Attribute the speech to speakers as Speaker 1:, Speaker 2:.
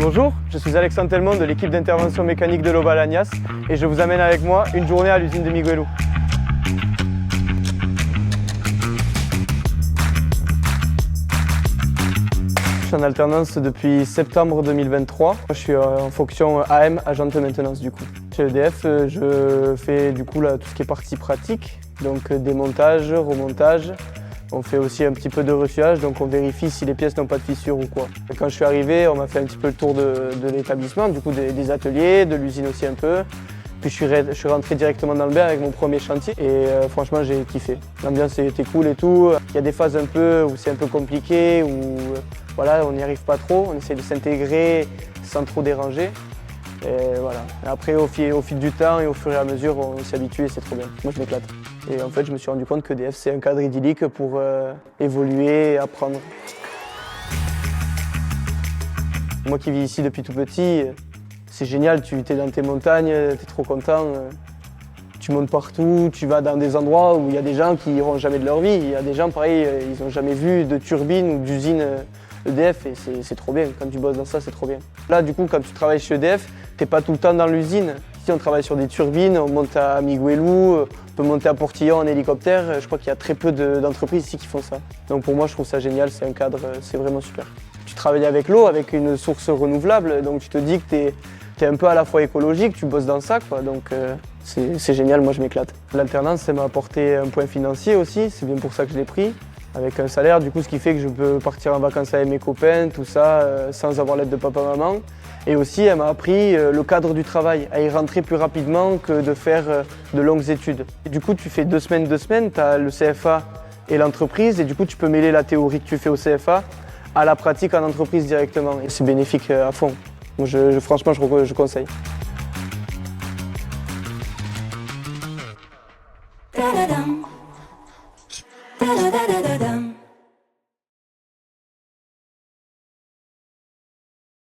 Speaker 1: Bonjour, je suis Alexandre Telmon de l'équipe d'intervention mécanique de l'Oval-Agnas et je vous amène avec moi une journée à l'usine de Miguelou. Je suis en alternance depuis septembre 2023. Je suis en fonction AM, agent de maintenance du coup. Chez EDF, je fais du coup tout ce qui est partie pratique, donc démontage, remontage. On fait aussi un petit peu de reçuage, donc on vérifie si les pièces n'ont pas de fissures ou quoi. Et quand je suis arrivé, on m'a fait un petit peu le tour de l'établissement, du coup des ateliers, de l'usine aussi un peu. Puis je suis rentré directement dans le bain avec mon premier chantier et franchement j'ai kiffé. L'ambiance était cool et tout. Il y a des phases un peu où c'est un peu compliqué, où voilà, on n'y arrive pas trop, on essaie de s'intégrer sans trop déranger. Et voilà. Et après au fil du temps et au fur et à mesure on s'y habitue et c'est trop bien. Moi je m'éclate. Et en fait je me suis rendu compte que EDF c'est un cadre idyllique pour évoluer et apprendre. Moi qui vis ici depuis tout petit, c'est génial, tu es dans tes montagnes, tu es trop content. Tu montes partout, tu vas dans des endroits où il y a des gens qui n'iront jamais de leur vie. Il y a des gens pareil, ils n'ont jamais vu de turbine ou d'usine EDF et c'est trop bien. Quand tu bosses dans ça, c'est trop bien. Là du coup quand tu travailles chez EDF, tu n'es pas tout le temps dans l'usine. Ici on travaille sur des turbines, on monte à Miguelou, on peut monter à Portillon en hélicoptère. Je crois qu'il y a très peu d'entreprises ici qui font ça. Donc pour moi je trouve ça génial, c'est un cadre, c'est vraiment super. Tu travailles avec l'eau, avec une source renouvelable, donc tu te dis que tu es un peu à la fois écologique, tu bosses dans ça, quoi. Donc c'est génial, moi je m'éclate. L'alternance, ça m'a apporté un point financier aussi, c'est bien pour ça que je l'ai pris. Avec un salaire, du coup, ce qui fait que je peux partir en vacances avec mes copains, tout ça, sans avoir l'aide de papa-maman. Et aussi, elle m'a appris le cadre du travail, à y rentrer plus rapidement que de faire de longues études. Et du coup, tu fais 2 semaines, tu as le CFA et l'entreprise, et du coup, tu peux mêler la théorie que tu fais au CFA à la pratique en entreprise directement. Et c'est bénéfique à fond. Donc franchement, je conseille.
Speaker 2: Da da dum. Da da da da da dum.